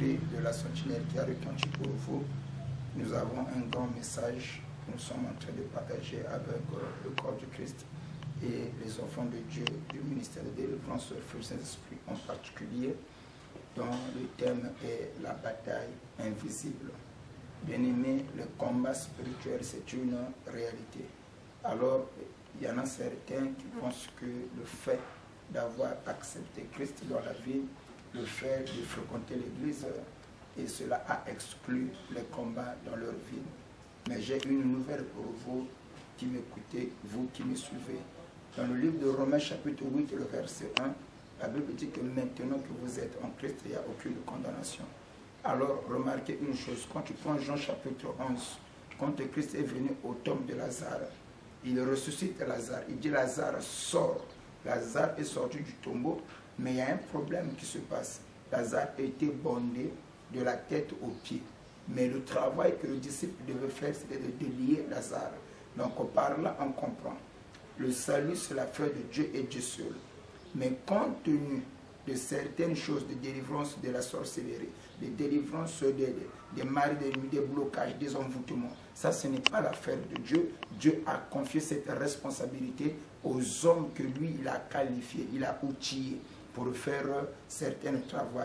De la sentinelle qui a retenti pour vous, nous avons un grand message que nous sommes en train de partager avec le corps de Christ et les enfants de Dieu du ministère de délivrance sur le Saint-Esprit en particulier, dont le thème est la bataille invisible. Bien-aimés, le combat spirituel, c'est une réalité. Alors, il y en a certains qui pensent que le fait d'avoir accepté Christ dans la vie, le fait de fréquenter l'église, et cela a exclu les combats dans leur vie. Mais j'ai une nouvelle pour vous qui m'écoutez, vous qui me suivez. Dans le livre de Romains chapitre 8, le verset 1, la Bible dit que maintenant que vous êtes en Christ, il n'y a aucune condamnation. Alors, remarquez une chose, quand tu prends Jean chapitre 11, quand Christ est venu au tombe de Lazare, il ressuscite Lazare, il dit Lazare sort. Lazare est sorti du tombeau, mais il y a un problème qui se passe. Lazare a été bondé de la tête aux pieds. Mais le travail que le disciple devait faire, c'était de délier Lazare. Donc, par là, on comprend. Le salut, c'est la fête de Dieu et Dieu seul. Mais compte tenu de certaines choses, de délivrance de la sorcellerie, de délivrance des maris, des blocages, des envoûtements, ça, ce n'est pas l'affaire de Dieu. Dieu a confié cette responsabilité aux hommes que lui, il a qualifiés, il a outillés pour faire certains travaux.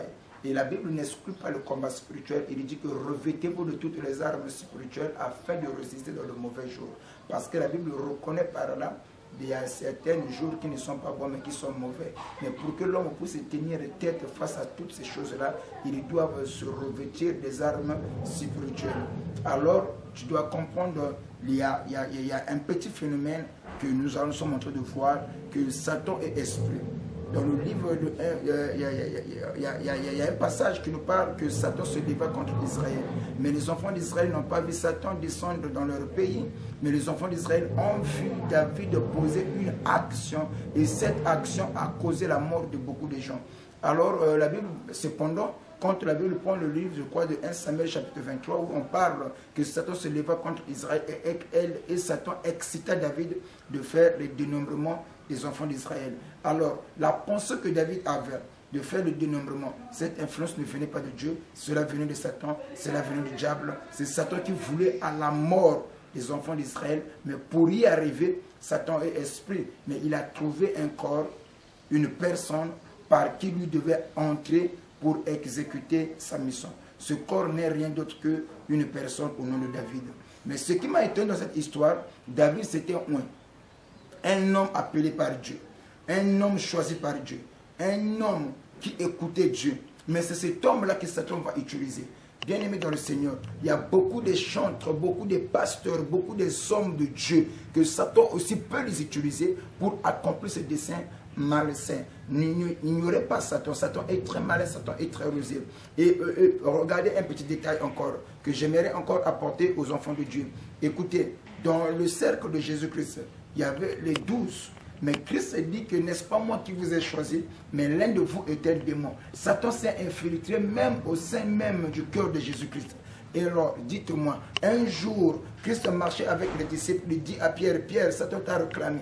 Et la Bible n'exclut pas le combat spirituel. Il dit que revêtez-vous de toutes les armes spirituelles afin de résister dans le mauvais jour. Parce que la Bible reconnaît par là qu'il y a certains jours qui ne sont pas bons mais qui sont mauvais. Mais pour que l'homme puisse tenir tête face à toutes ces choses-là, ils doivent se revêtir des armes spirituelles. Alors, tu dois comprendre, il y a un petit phénomène que nous sommes en train de voir, que Satan est esprit. Dans le livre, il y a un passage qui nous parle que Satan se débat contre Israël. Mais les enfants d'Israël n'ont pas vu Satan descendre dans leur pays. Mais les enfants d'Israël ont vu David poser une action. Et cette action a causé la mort de beaucoup de gens. Alors, la Bible, cependant, quand la Bible prend le livre, je crois, de 1 Samuel chapitre 23, où on parle que Satan se leva contre Israël et Satan excita David de faire le dénombrement des enfants d'Israël. Alors, la pensée que David avait de faire le dénombrement, cette influence ne venait pas de Dieu, cela venait de Satan, cela venait du diable. C'est Satan qui voulait à la mort des enfants d'Israël, mais pour y arriver, Satan est esprit, mais il a trouvé un corps, une personne par qui lui devait entrer pour exécuter sa mission. Ce corps n'est rien d'autre qu'une personne au nom de David. Mais ce qui m'a étonné dans cette histoire, David c'était un homme appelé par Dieu, un homme choisi par Dieu, un homme qui écoutait Dieu. Mais c'est cet homme-là que Satan va utiliser. Bien aimé dans le Seigneur, il y a beaucoup de chantres, beaucoup de pasteurs, beaucoup de hommes de Dieu que Satan aussi peut les utiliser pour accomplir ses desseins malsains. N'ignorez pas Satan. Satan est très malin, Satan est très rusé. Et regardez un petit détail encore que j'aimerais encore apporter aux enfants de Dieu. Écoutez, dans le cercle de Jésus-Christ, il y avait les 12. Mais Christ dit que n'est-ce pas moi qui vous ai choisi, mais l'un de vous est un démon. Satan s'est infiltré même au sein même du cœur de Jésus-Christ. Et alors, dites-moi, un jour, Christ marchait avec les disciples, il dit à Pierre, Pierre, Satan t'a réclamé.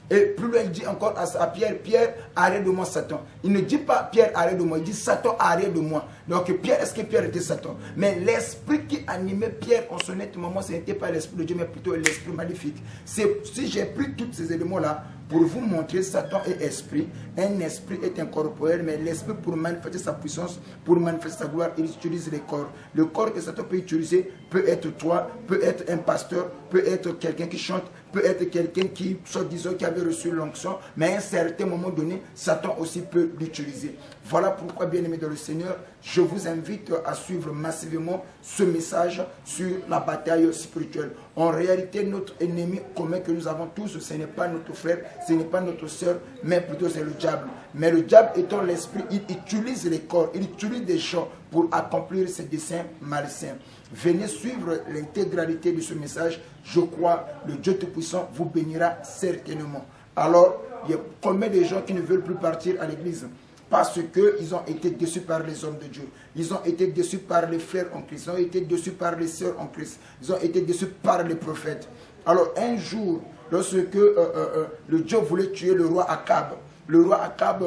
Et plus loin, il dit encore à Pierre, Pierre, arrête de moi, Satan. Il ne dit pas, Pierre, arrête de moi, il dit, Satan, arrête de moi. Donc Pierre, est-ce que Pierre était Satan? Mais l'esprit qui animait Pierre en son moment, ce n'était pas l'esprit de Dieu, mais plutôt l'esprit maléfique. Si j'ai pris tous ces éléments-là pour vous montrer, Satan est esprit. Un esprit est incorporel, mais l'esprit, pour manifester sa puissance, pour manifester sa gloire, il utilise les corps. Le corps que Satan peut utiliser peut être toi, peut être un pasteur, peut être quelqu'un qui chante, peut être quelqu'un qui, soit disons, qui avait reçu l'onction, mais à un certain moment donné, Satan aussi peut l'utiliser. Voilà pourquoi, bien-aimés dans le Seigneur, je vous invite à suivre massivement ce message sur la bataille spirituelle. En réalité, notre ennemi commun que nous avons tous, ce n'est pas notre frère, ce n'est pas notre soeur, mais plutôt c'est le diable. Mais le diable étant l'esprit, il utilise les corps, il utilise des gens pour accomplir ses desseins malsains. Venez suivre l'intégralité de ce message. Je crois, le Dieu Tout-Puissant vous bénira certainement. Alors, il y a combien de gens qui ne veulent plus partir à l'église? Parce qu'ils ont été déçus par les hommes de Dieu. Ils ont été déçus par les frères en Christ. Ils ont été déçus par les sœurs en Christ. Ils ont été déçus par les prophètes. Alors un jour, lorsque le Dieu voulait tuer le roi Akab, le roi Akab,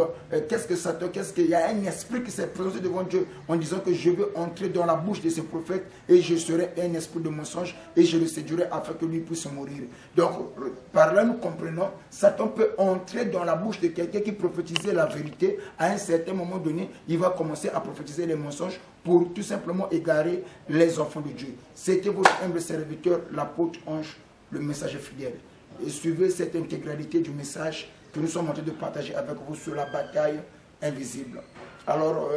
qu'est-ce qu'il y a un esprit qui s'est présenté devant Dieu en disant que je veux entrer dans la bouche de ces prophètes et je serai un esprit de mensonge et je le séduirai afin que lui puisse mourir. Donc, par là, nous comprenons, Satan peut entrer dans la bouche de quelqu'un qui prophétisait la vérité. À un certain moment donné, il va commencer à prophétiser les mensonges pour tout simplement égarer les enfants de Dieu. C'était votre humble serviteur, l'apôtre Ange, le messager fidèle. Et suivez cette intégralité du message que nous sommes en train de partager avec vous sur la bataille invisible. Alors,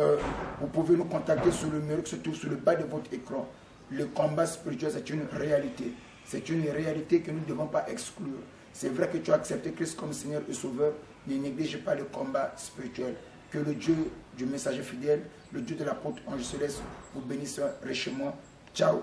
vous pouvez nous contacter sur le numéro qui se trouve sur le bas de votre écran. Le combat spirituel, c'est une réalité. C'est une réalité que nous ne devons pas exclure. C'est vrai que tu as accepté Christ comme Seigneur et Sauveur. Ne néglige pas le combat spirituel. Que le Dieu du messager fidèle, le Dieu de l'apôtre Ange Céleste vous bénisse richement. Ciao.